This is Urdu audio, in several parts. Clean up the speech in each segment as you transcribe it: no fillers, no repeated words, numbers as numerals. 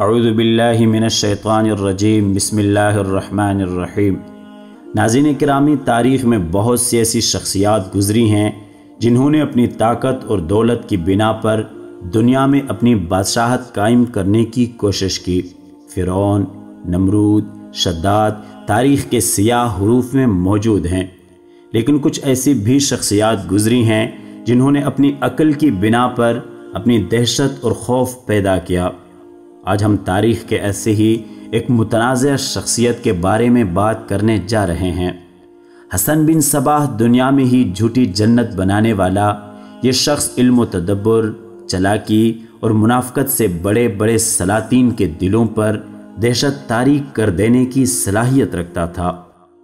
اعوذ باللہ من الشیطان الرجیم بسم اللہ الرحمن الرحیم۔ ناظرین کرامی، تاریخ میں بہت سی ایسی شخصیات گزری ہیں جنہوں نے اپنی طاقت اور دولت کی بنا پر دنیا میں اپنی بادشاہت قائم کرنے کی کوشش کی۔ فرعون، نمرود، شداد تاریخ کے سیاہ حروف میں موجود ہیں، لیکن کچھ ایسی بھی شخصیات گزری ہیں جنہوں نے اپنی عقل کی بنا پر اپنی دہشت اور خوف پیدا کیا۔ آج ہم تاریخ کے ایسے ہی ایک متنازع شخصیت کے بارے میں بات کرنے جا رہے ہیں۔ حسن بن صباح دنیا میں ہی جھوٹی جنت بنانے والا یہ شخص علم و تدبر، چلاکی اور منافقت سے بڑے بڑے سلاطین کے دلوں پر دہشت طاری کر دینے کی صلاحیت رکھتا تھا۔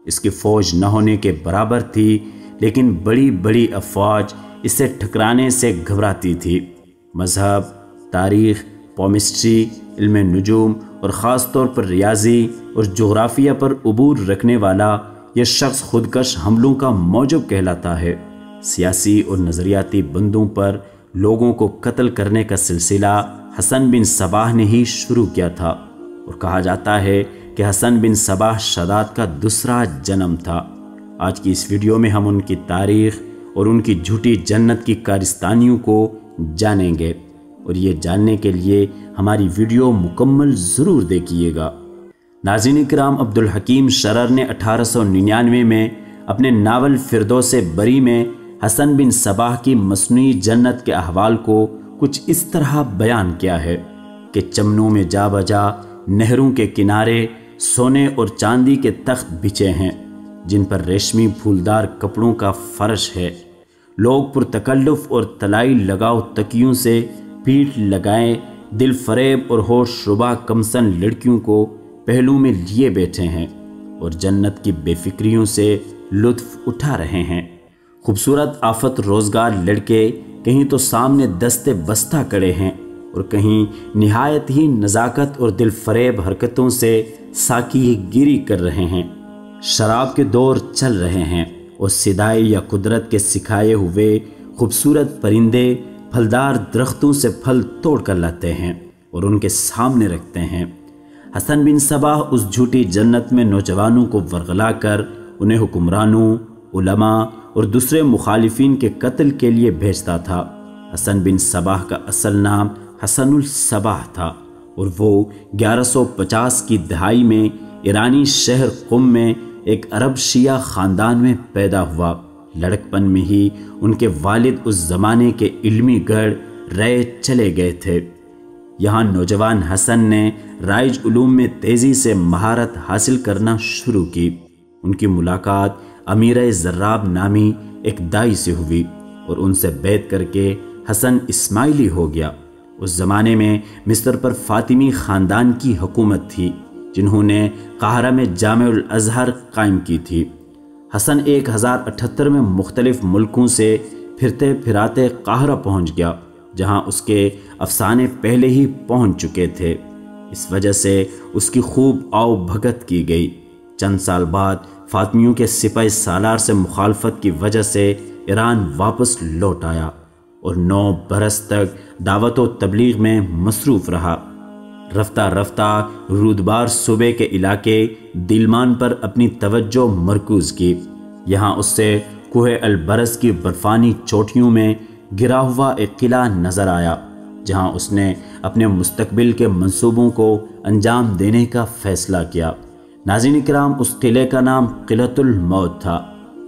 اس کی فوج نہ ہونے کے برابر تھی، لیکن بڑی بڑی افواج اسے ٹھکرانے سے گھبراتی تھی۔ مذہب، تاریخ، پومسٹری، علم نجوم اور خاص طور پر ریاضی اور جغرافیہ پر عبور رکھنے والا یہ شخص خودکش حملوں کا موجب کہلاتا ہے۔ سیاسی اور نظریاتی بندوں پر لوگوں کو قتل کرنے کا سلسلہ حسن بن صباح نے ہی شروع کیا تھا، اور کہا جاتا ہے کہ حسن بن صباح شداد کا دوسرا جنم تھا۔ آج کی اس ویڈیو میں ہم ان کی تاریخ اور ان کی جھوٹی جنت کی کارستانیوں کو جانیں گے، اور یہ جاننے کے لیے ہماری ویڈیو مکمل ضرور دیکھیے گا۔ ناظرین کرام، عبدالحکیم شرر نے 1899 میں اپنے ناول فردوس بری میں حسن بن صباح کی مصنوعی جنت کے احوال کو کچھ اس طرح بیان کیا ہے کہ چمنوں میں جا بجا نہروں کے کنارے سونے اور چاندی کے تخت بچھے ہیں، جن پر ریشمی پھولدار کپڑوں کا فرش ہے۔ لوگ پرتکلف اور طلائی لگاؤ تکیوں سے پیٹھ لگائے دل فریب اور ہوش ربا کمسن لڑکیوں کو پہلو میں لیے بیٹھے ہیں اور جنت کی بے فکریوں سے لطف اٹھا رہے ہیں۔ خوبصورت آفت روزگار لڑکے کہیں تو سامنے دستے بستہ کڑے ہیں، اور کہیں نہایت ہی نزاکت اور دل فریب حرکتوں سے ساکی گیری کر رہے ہیں۔ شراب کے دور چل رہے ہیں، اور صدائی یا قدرت کے سکھائے ہوئے خوبصورت پرندے پھلدار درختوں سے پھل توڑ کر لاتے ہیں اور ان کے سامنے رکھتے ہیں۔ حسن بن صباح اس جھوٹی جنت میں نوجوانوں کو ورغلا کر انہیں حکمرانوں، علماء اور دوسرے مخالفین کے قتل کے لیے بھیجتا تھا۔ حسن بن صباح کا اصل نام حسن الصباح تھا، اور وہ 1150 کی دہائی میں ایرانی شہر قم میں ایک عرب شیعہ خاندان میں پیدا ہوا۔ لڑکپن میں ہی ان کے والد اس زمانے کے علمی گڑھ رائے چلے گئے تھے۔ یہاں نوجوان حسن نے رائج علوم میں تیزی سے مہارت حاصل کرنا شروع کی۔ ان کی ملاقات امیر زراب نامی ایک دائی سے ہوئی، اور ان سے بیعت کر کے حسن اسماعیلی ہو گیا۔ اس زمانے میں مصر پر فاطمی خاندان کی حکومت تھی، جنہوں نے قاہرہ میں جامع الازہر قائم کی تھی۔ حسن 1078 میں مختلف ملکوں سے پھرتے پھراتے قاہرہ پہنچ گیا، جہاں اس کے افسانے پہلے ہی پہنچ چکے تھے۔ اس وجہ سے اس کی خوب آؤ بھگت کی گئی۔ چند سال بعد فاطمیوں کے سپہ سالار سے مخالفت کی وجہ سے ایران واپس لوٹ آیا، اور 9 برس تک دعوت و تبلیغ میں مصروف رہا۔ رفتہ رفتہ رودبار صوبے کے علاقے دلمان پر اپنی توجہ مرکوز کی۔ یہاں اس سے کوہ البرز کی برفانی چوٹیوں میں گرا ہوا ایک قلعہ نظر آیا، جہاں اس نے اپنے مستقبل کے منصوبوں کو انجام دینے کا فیصلہ کیا۔ ناظرین کرام، اس قلعے کا نام قلعۃ الموت تھا،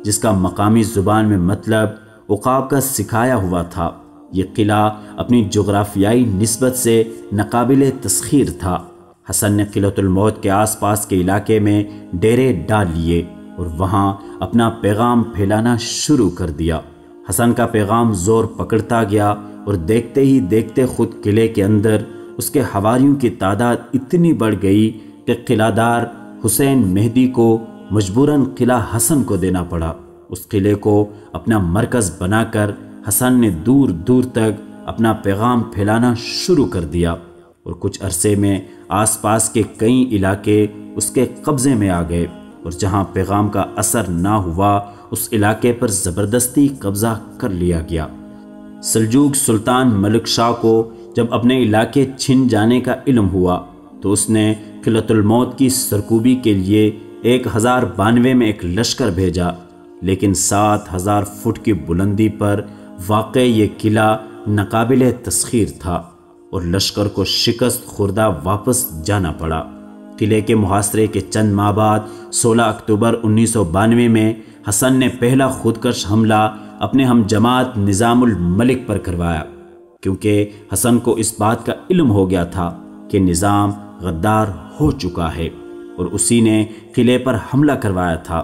جس کا مقامی زبان میں مطلب عقاب کا سکھایا ہوا تھا۔ یہ قلعہ اپنی جغرافیائی نسبت سے ناقابل تسخیر تھا۔ حسن نے قلعۃ الموت کے آس پاس کے علاقے میں ڈیرے ڈال لیے اور وہاں اپنا پیغام پھیلانا شروع کر دیا۔ حسن کا پیغام زور پکڑتا گیا، اور دیکھتے ہی دیکھتے خود قلعے کے اندر اس کے حواریوں کی تعداد اتنی بڑھ گئی کہ قلعہ دار حسین مہدی کو مجبوراً قلعہ حسن کو دینا پڑا۔ اس قلعے کو اپنا مرکز بنا کر حسن نے دور دور تک اپنا پیغام پھیلانا شروع کر دیا، اور کچھ عرصے میں آس پاس کے کئی علاقے اس کے قبضے میں آ گئے، اور جہاں پیغام کا اثر نہ ہوا اس علاقے پر زبردستی قبضہ کر لیا گیا۔ سلجوق سلطان ملک شاہ کو جب اپنے علاقے چھن جانے کا علم ہوا تو اس نے قلعۃ الموت کی سرکوبی کے لیے 1092 میں ایک لشکر بھیجا، لیکن 7000 فٹ کی بلندی پر واقع یہ قلعہ ناقابل تسخیر تھا اور لشکر کو شکست خوردہ واپس جانا پڑا۔ قلعے کے محاصرے کے چند ماہ بعد 16 اکتوبر 1992 میں حسن نے پہلا خودکش حملہ اپنے ہم جماعت نظام الملک پر کروایا، کیونکہ حسن کو اس بات کا علم ہو گیا تھا کہ نظام غدار ہو چکا ہے اور اسی نے قلعے پر حملہ کروایا تھا۔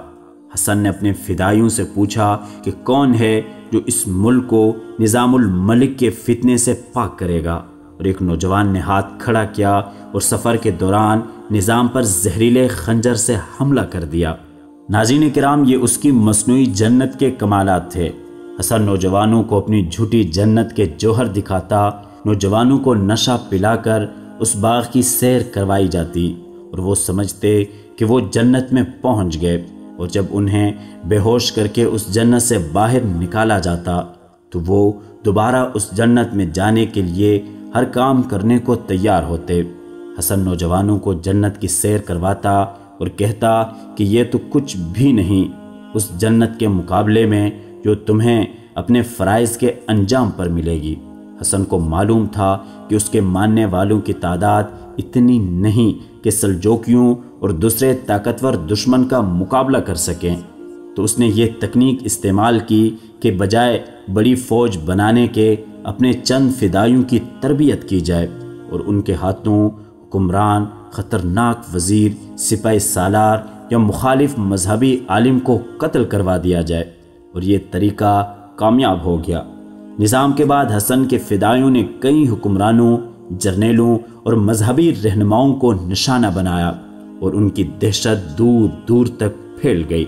حسن نے اپنے فدائیوں سے پوچھا کہ کون ہے جو اس ملک کو نظام الملک کے فتنے سے پاک کرے گا، اور ایک نوجوان نے ہاتھ کھڑا کیا اور سفر کے دوران نظام پر زہریلے خنجر سے حملہ کر دیا۔ ناظرین کرام، یہ اس کی مصنوعی جنت کے کمالات تھے۔ حسن نوجوانوں کو اپنی جھوٹی جنت کے جوہر دکھاتا، نوجوانوں کو نشہ پلا کر اس باغ کی سیر کروائی جاتی اور وہ سمجھتے کہ وہ جنت میں پہنچ گئے، اور جب انہیں بے ہوش کر کے اس جنت سے باہر نکالا جاتا تو وہ دوبارہ اس جنت میں جانے کے لیے ہر کام کرنے کو تیار ہوتے۔ حسن نوجوانوں کو جنت کی سیر کرواتا اور کہتا کہ یہ تو کچھ بھی نہیں اس جنت کے مقابلے میں جو تمہیں اپنے فرائض کے انجام پر ملے گی۔ حسن کو معلوم تھا کہ اس کے ماننے والوں کی تعداد اتنی نہیں کہ سلجوکیوں اور دوسرے طاقتور دشمن کا مقابلہ کر سکیں، تو اس نے یہ تکنیک استعمال کی کہ بجائے بڑی فوج بنانے کے اپنے چند فدائیوں کی تربیت کی جائے اور ان کے ہاتھوں حکمران، خطرناک وزیر، سپاہی سالار یا مخالف مذہبی عالم کو قتل کروا دیا جائے، اور یہ طریقہ کامیاب ہو گیا۔ نظام کے بعد حسن کے فدائیوں نے کئی حکمرانوں، جرنیلوں اور مذہبی رہنماؤں کو نشانہ بنایا اور ان کی دہشت دور دور تک پھیل گئی۔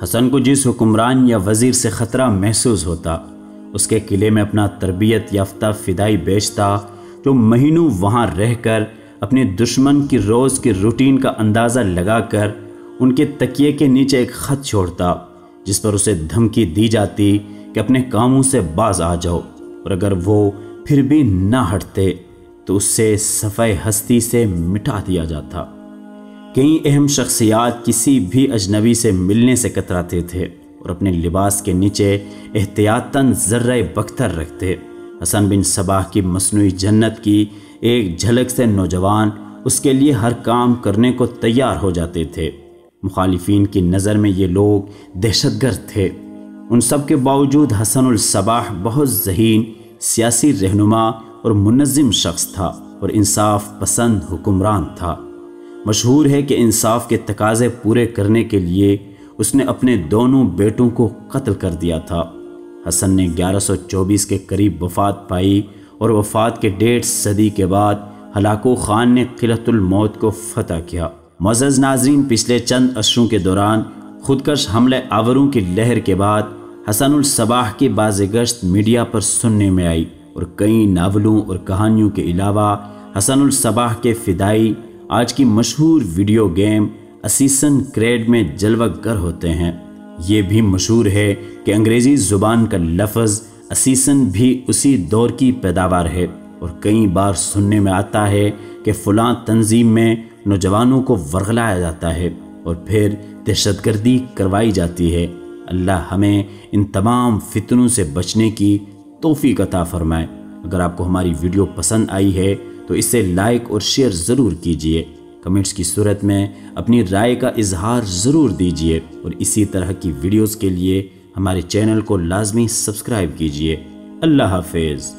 حسن کو جس حکمران یا وزیر سے خطرہ محسوس ہوتا، اس کے قلعے میں اپنا تربیت یافتہ فدائی بیچتا، جو مہینوں وہاں رہ کر اپنے دشمن کی روز کی روٹین کا اندازہ لگا کر ان کے تکیے کے نیچے ایک خط چھوڑتا جس پر اسے دھمکی دی جاتی کہ اپنے کاموں سے باز آ جاؤ، اور اگر وہ پھر بھی نہ ہٹتے تو اس سے صفحہ ہستی سے مٹا دیا جاتا۔ کئی اہم شخصیات کسی بھی اجنبی سے ملنے سے کتراتے تھے اور اپنے لباس کے نیچے احتیاطاً ذرہ بختر رکھتے۔ حسن بن صباح کی مصنوعی جنت کی ایک جھلک سے نوجوان اس کے لیے ہر کام کرنے کو تیار ہو جاتے تھے۔ مخالفین کی نظر میں یہ لوگ دہشت گرد تھے۔ ان سب کے باوجود حسن الصباح بہت ذہین سیاسی رہنما اور منظم شخص تھا اور انصاف پسند حکمران تھا۔ مشہور ہے کہ انصاف کے تقاضے پورے کرنے کے لیے اس نے اپنے دونوں بیٹوں کو قتل کر دیا تھا۔ حسن نے 1124 کے قریب وفات پائی اور وفات کے 1.5 صدی کے بعد ہلاکو خان نے قلعۃ الموت کو فتح کیا۔ معزز ناظرین، پچھلے چند عشروں کے دوران خودکش حملے آوروں کی لہر کے بعد حسن الصباح کی بازگشت میڈیا پر سننے میں آئی، اور کئی ناولوں اور کہانیوں کے علاوہ حسن الصباح کے فدائی آج کی مشہور ویڈیو گیم اسیسن کریڈ میں جلوہ گر ہوتے ہیں۔ یہ بھی مشہور ہے کہ انگریزی زبان کا لفظ اسیسن بھی اسی دور کی پیداوار ہے، اور کئی بار سننے میں آتا ہے کہ فلاں تنظیم میں نوجوانوں کو ورغلایا جاتا ہے اور پھر دہشت گردی کروائی جاتی ہے۔ اللہ ہمیں ان تمام فتنوں سے بچنے کی توفیق عطا فرمائے۔ اگر آپ کو ہماری ویڈیو پسند آئی ہے تو اسے لائک اور شیئر ضرور کیجئے۔ کمنٹس کی صورت میں اپنی رائے کا اظہار ضرور دیجئے، اور اسی طرح کی ویڈیوز کے لیے ہمارے چینل کو لازمی سبسکرائب کیجئے۔ اللہ حافظ۔